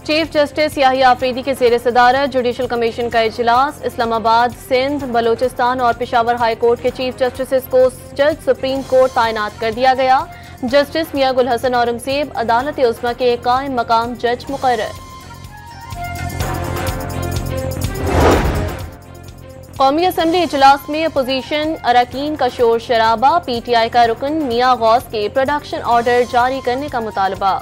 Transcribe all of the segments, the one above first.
Chief justice Yahya Afridi के ज़ेर सदारत जुडिशल कमीशन का इजलास। इस्लामाबाद, सिंध, बलोचिस्तान और पेशावर हाई कोर्ट के चीफ जस्टिस को जज सुप्रीम कोर्ट तैनात कर दिया गया। जस्टिस मियां गुल हसन औरंगजेब अदालत उज़्मा के कायम मकाम जज मुकर्रर। कौमी असम्बली इजलास में अपोजिशन अरकान का शोर शराबा। PTI का रुकन मियां गौस के प्रोडक्शन ऑर्डर जारी करने का मुतालबा।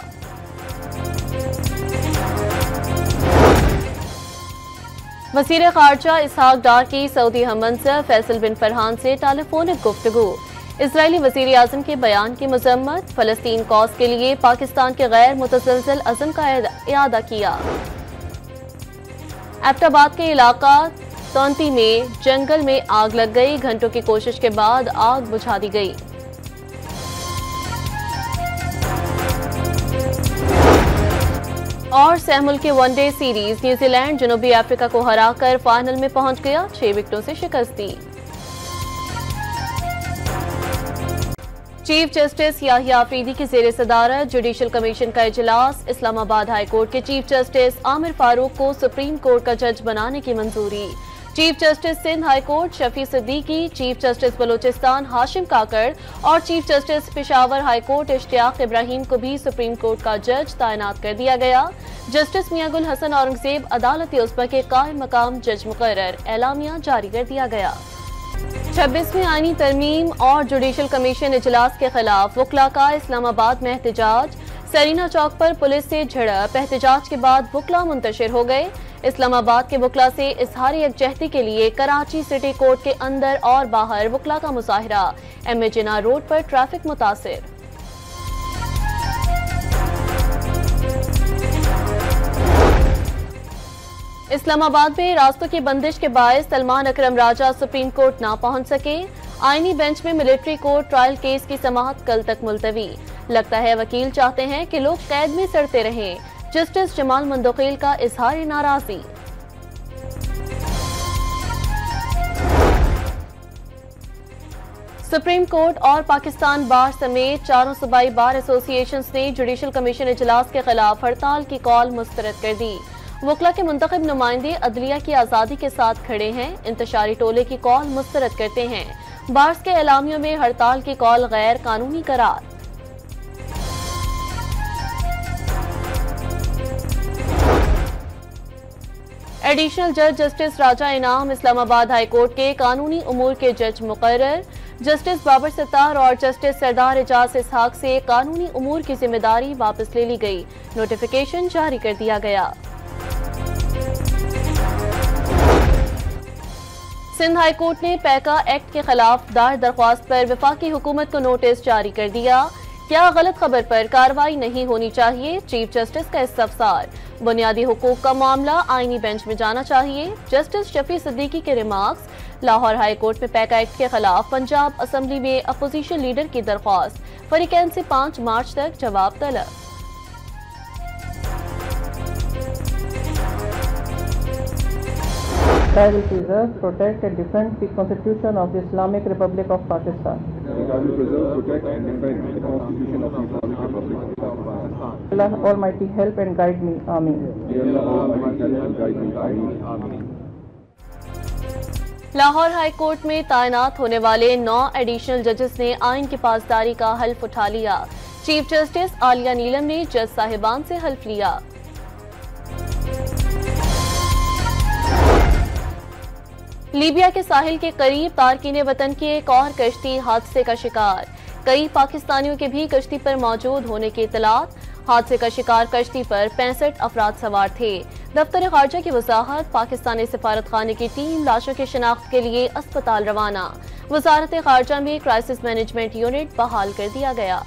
वज़ीर ख़ारजा इसहाक डार की सऊदी हममंसब फैसल बिन फरहान से टेलीफोनिक गुफ्तगू। इजरायली वज़ीर आज़म के बयान की मज़म्मत। फ़लस्तीन कॉज के लिए पाकिस्तान के गैर मुतसलसल अज़म का इयादा किया। एबटाबाद के इलाका तौंती में जंगल में आग लग गई। घंटों की कोशिश के बाद आग बुझा दी गई। और सहमुल के वनडे सीरीज न्यूजीलैंड जनूबी अफ्रीका को हराकर फाइनल में पहुंच गया। 6 विकेटों से शिकस्त दी। चीफ जस्टिस याहिया आफरीदी की ज़ेर सदारत जुडिशल कमीशन का इजलास। इस्लामाबाद हाई कोर्ट के चीफ जस्टिस आमिर फारूक को सुप्रीम कोर्ट का जज बनाने की मंजूरी। Chief justice Sindh high court Shafi Siddiqui, chief justice Balochistan Hashim Kakar और chief justice Peshawar high court Ishtiaq Ibrahim को भी सुप्रीम कोर्ट का जज तैनात कर दिया गया। जस्टिस मियां गुल हसन औरंगजेब अदालत उज़्मा के कायम मकाम जज मुकर्रर। एलामिया जारी कर दिया गया। 26वीं आईनी तरमीम और जुडिशल कमीशन इजलास के खिलाफ वकला का इस्लामाबाद में एहतजाज। सरीना चौक पर पुलिस से झड़प। एहतजाज के बाद वकला मुंतशिर हो गए। इस्लामाबाद के वकला से इजहार यकजहती के लिए कराची सिटी कोर्ट के अंदर और बाहर वकला का मुजाहिरा। MA जिन्ना रोड पर ट्रैफिक मुतासिर। इस्लामाबाद में रास्तों की बंदिश के बायस सलमान अकरम राजा सुप्रीम कोर्ट ना पहुंच सके। आईनी बेंच में मिलिट्री कोर्ट ट्रायल केस की समाअत कल तक मुलतवी। लगता है वकील चाहते हैं कि लोग कैद में सड़ते रहें। जस्टिस जमाल मंदोकील का इजहार नाराजगी। सुप्रीम कोर्ट और पाकिस्तान बार समेत 4 सूबाई बार एसोसिएशंस ने जुडिशल कमीशन इजलास के खिलाफ हड़ताल की कॉल मुस्तरद कर दी। वकला के मुंतखब नुमाइंदे अदलिया की आज़ादी के साथ खड़े हैं। इंतशारी टोले की कॉल मुस्तरद करते हैं। बार्स के एलामियों में हड़ताल की कॉल गैर कानूनी करार। एडिशनल जज जस्टिस राजा इनाम इस्लामाबाद हाई कोर्ट के कानूनी उमूर के जज मुकर्रर। जस्टिस बाबर सत्तार और जस्टिस सरदार एजाज इसहाक से कानूनी उमूर की जिम्मेदारी वापस ले ली गई। नोटिफिकेशन जारी कर दिया गया। सिंध हाई कोर्ट ने पैका एक्ट के खिलाफ दायर दरख्वास्त पर वफाकी हुकूमत को नोटिस जारी कर दिया। क्या गलत खबर पर कार्रवाई नहीं होनी चाहिए? चीफ जस्टिस का इस्तफसार। बुनियादी हुकूक का मामला आईनी बेंच में जाना चाहिए। जस्टिस शफी सिद्दीकी के रिमार्क्स। लाहौर हाई कोर्ट में पैका एक्ट के खिलाफ पंजाब असम्बली में अपोजिशन लीडर की दरख्वास्त। फरीकैन से 5 मार्च तक जवाब तलब। I will preserve, protect and defend the Constitution of the Islamic Republic of Pakistan. I will preserve, protect and defend the Constitution of the Islamic Republic of Pakistan. Allah Almighty help and guide me. Ameen. May Allah Almighty help and guide me. Ameen. Lahore high court में तैनात होने वाले 9 additional जजेस ने आइन की पासदारी का हल्फ उठा लिया। चीफ जस्टिस आलिया नीलम ने जज साहिबान से हल्फ लिया। लीबिया के साहिल के करीब तारकीन वतन की एक और कश्ती हादसे का शिकार। कई पाकिस्तानियों के भी कश्ती पर मौजूद होने की इतलात। हादसे का शिकार कश्ती पर 65 अफराद सवार थे। दफ्तर खारजा की वजाहत। पाकिस्तानी सिफारत खाने की टीम लाशों की शिनाख्त के लिए अस्पताल रवाना। वजारत खारजा में क्राइसिस मैनेजमेंट यूनिट बहाल कर दिया गया।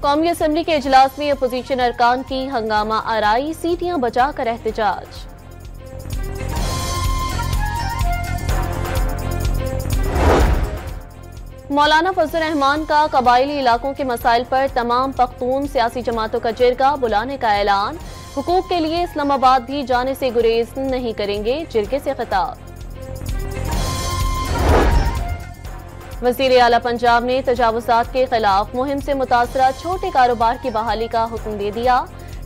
कौमी असम्बली के इजलास में अपोजिशन अरकान की हंगामा आराई। सीटियां बचाकर एहतजाज। मौलाना फजल रहमान का कबायली इलाकों के मसाइल पर तमाम पख्तून सियासी जमातों का जिरगा बुलाने का ऐलान। हुकूक के लिए इस्लामाबाद भी जाने से गुरेज नहीं करेंगे। जिरगे से खिताब। वज़ीर आला पंजाब ने तजावुज़ात के खिलाफ मुहिम से मुतासरा छोटे कारोबार की बहाली का हुक्म दे दिया।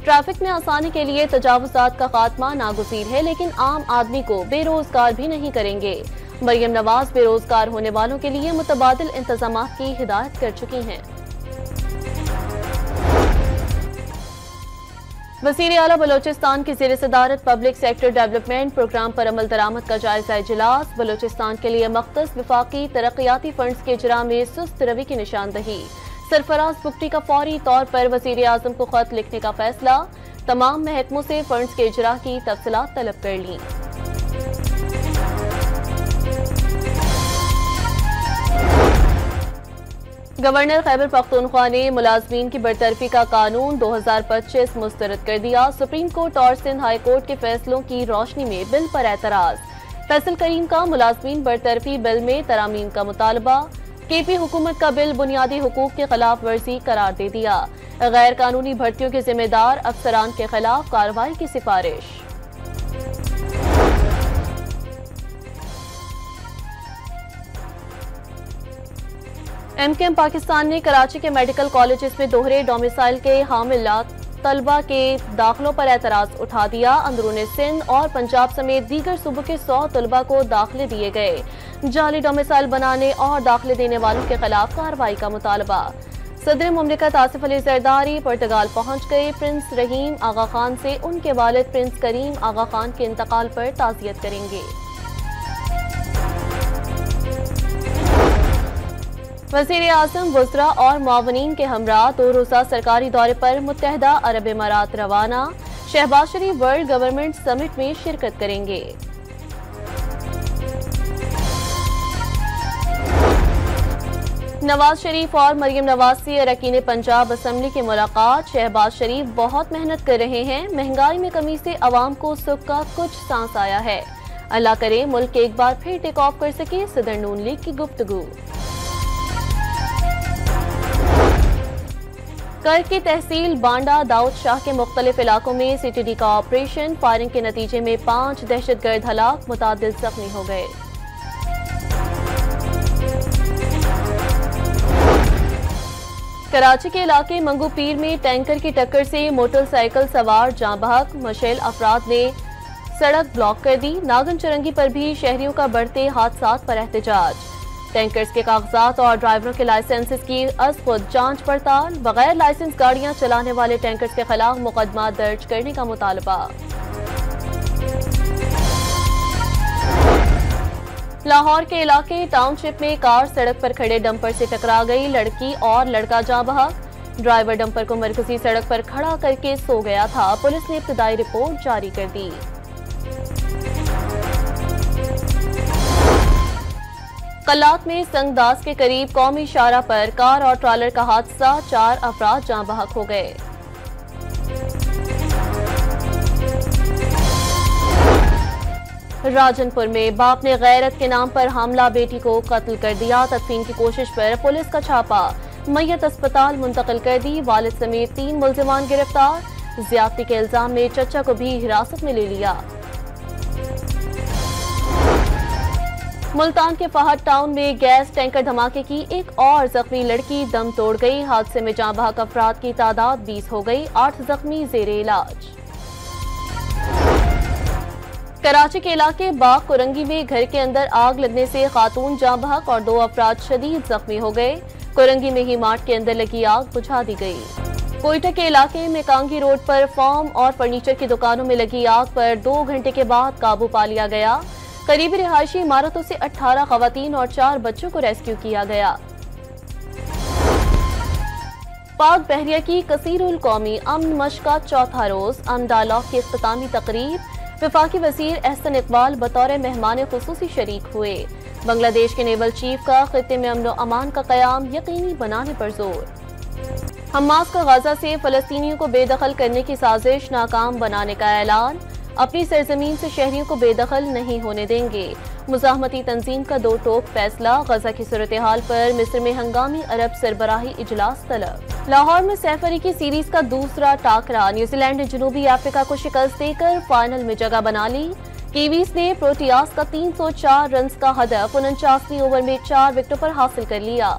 ट्रैफिक में आसानी के लिए तजावुज़ात का खात्मा नागुज़ीर है, लेकिन आम आदमी को बेरोजगार भी नहीं करेंगे। मरियम नवाज बेरोजगार होने वालों के लिए मुतबादिल इंतजामात की हिदायत कर चुकी हैं। वज़ीर आला बलोचिस्तान की ज़ेर सदारत पब्लिक सेक्टर डेवलपमेंट प्रोग्राम पर अमल दरामद का जायजा इजलास। बलोचिस्तान के लिए मख्तस विफाकी तरक्याती फंड्स के इजरा में सुस्त रवि की निशानदही। सरफराज बुगटी का फौरी तौर पर वज़ीर आज़म को खत लिखने का फैसला। तमाम महकमों से फंड्स के इजरा की तफसीलात तलब कर ली। गवर्नर खैबर पख्तूनख्वा ने मुलाजमीन की बरतरफी का कानून 2025 मुस्तरद कर दिया। सुप्रीम कोर्ट और सिंध हाई कोर्ट के फैसलों की रोशनी में बिल पर एतराज। फैसल करीम का मुलाजमीन बरतरफी बिल में तरामीम का मुतालबा। केपी हुकूमत का बिल बुनियादी हुकूक की खिलाफ वर्जी करार दे दिया। गैर कानूनी भर्तियों के जिम्मेदार अफसरान के खिलाफ कार्रवाई की सिफारिश। एमकेएम पाकिस्तान ने कराची के मेडिकल कॉलेजेस में दोहरे डोमिसाइल के हामिल तलबा के दाखिलों पर एतराज उठा दिया। अंदरूनी सिंध और पंजाब समेत दीगर सूबों के 100 तलबा को दाखिले दिए गए। जाली डोमिसाइल बनाने और दाखिले देने वालों के खिलाफ कार्रवाई का मुतालबा। सदर मुमलिकत आसिफ अली जरदारी पुर्तगाल पहुंच गए। प्रिंस रहीम आगा खान से उनके वालिद प्रिंस करीम आगा खान के इंतकाल पर ताज़ियत करेंगे। वज़ीर आज़म वज़रा और मुआवनीन के हमरा 2 रोज़ा सरकारी दौरे पर मुत्तहदा अरब इमारात रवाना। शहबाज शरीफ वर्ल्ड गवर्नमेंट समिट में शिरकत करेंगे। नवाज शरीफ और मरियम नवाज से अरकान पंजाब असम्बली की मुलाकात। शहबाज शरीफ बहुत मेहनत कर रहे हैं। महंगाई में कमी से अवाम को सुख का कुछ सांस आया है। अल्लाह करे मुल्क एक बार फिर टेक ऑफ कर सके। सदर नून लीग की गुफ्तगू। कर की तहसील बांडा दाऊद शाह के मुख्तलिफ इलाकों में सीटीडी का ऑपरेशन। फायरिंग के नतीजे में 5 दहशतगर्द हलाक, मुतादिल जख्मी हो गए। कराची के इलाके मंगू पीर में टैंकर की टक्कर से मोटरसाइकिल सवार जाँ बहक। मशैल अफराद ने सड़क ब्लॉक कर दी। नागन चरंगी पर भी शहरियों का बढ़ते हादसात पर एहतजाज। टैंकर्स के कागजात और ड्राइवरों के लाइसेंसेस की अज़-खुद जांच पड़ताल। बगैर लाइसेंस गाड़ियां चलाने वाले टैंकर्स के खिलाफ मुकदमा दर्ज करने का मुतालबा। लाहौर के इलाके टाउनशिप में कार सड़क पर खड़े डंपर से टकरा गई। लड़की और लड़का जाँ बहक। ड्राइवर डंपर को मरकजी सड़क पर खड़ा करके सो गया था। पुलिस ने इब्तिदाई रिपोर्ट जारी कर दी। कल्लात में संगदास के करीब कौमी शाहरा पर कार और ट्रालर का हादसा। 4 अफराद जाँ बहक हो गए। राजनपुर में बाप ने गैरत के नाम पर हमला, बेटी को कत्ल कर दिया। तदफीन की कोशिश पर पुलिस का छापा। मैयत अस्पताल मुंतकिल कर दी। वालिद समेत 3 मुल्जिमान गिरफ्तार। ज्यादती के इल्जाम में चचा को भी हिरासत में ले लिया। मुल्तान के फहद टाउन में गैस टैंकर धमाके की एक और जख्मी लड़की दम तोड़ गई। हादसे में जाँ बहक अफराद की तादाद 20 हो गई। 8 जख्मी जेरे इलाज। कराची के इलाके बाग कुरंगी में घर के अंदर आग लगने से खातून जाँ बहक और 2 अफराद शदीद जख्मी हो गए। कुरंगी में ही मार्ट के अंदर लगी आग बुझा दी गई। कोयटा के इलाके में कांगी रोड पर फॉर्म और फर्नीचर की दुकानों में लगी आग पर 2 घंटे के बाद काबू पा लिया गया। करीबी रिहायशी इमारतों से 18 खवातीन और 4 बच्चों को रेस्क्यू किया गया। पाक बहरिया की कसीरुल कौमी अमन मश्क का चौथा रोज अमन डायलॉग की इख्तितामी तकरीब। वफाकी वजीर एहसन इकबाल बतौर मेहमान खुसूसी शरीक हुए। बांग्लादेश के नेवल चीफ का खित्ते में अमन अमान का कयाम यकीनी बनाने पर जोर। हमास का गाजा से फलस्तीनियों को बेदखल करने की साजिश नाकाम बनाने का ऐलान। अपनी सरजमीन से शहरियों को बेदखल नहीं होने देंगे। मुजाहमती तंजीम का 2 टोक फैसला। गजा की सूरत हाल पर मिस्र में हंगामी अरब सरबराही इजलास तलब। लाहौर में सैफ अली की सीरीज का दूसरा टाकरा। न्यूजीलैंड ने जनूबी अफ्रीका को शिकस्त देकर फाइनल में जगह बना ली। कीवीज ने प्रोटियास का 304 रन का हदफ 49वीं ओवर में 4 विकेटों पर हासिल कर लिया।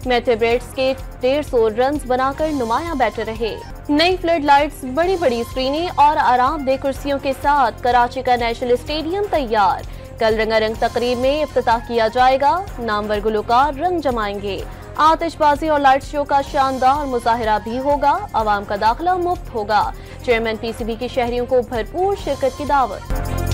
मैथ्यू ब्रेट्स के 150 रन बनाकर नुमाया बैटर रहे। नई फ्लड लाइट्स, बड़ी बड़ी स्क्रीनें और आरामदेह कुर्सियों के साथ कराची का नेशनल स्टेडियम तैयार। कल रंगारंग तकरीब में इफ्तिताह किया जाएगा। नामवर गुलकार रंग जमाएंगे। आतिशबाजी और लाइट शो का शानदार मुजाहिरा भी होगा। आवाम का दाखिला मुफ्त होगा। चेयरमैन पीसीबी की शहरियों को भरपूर शिरकत की दावत।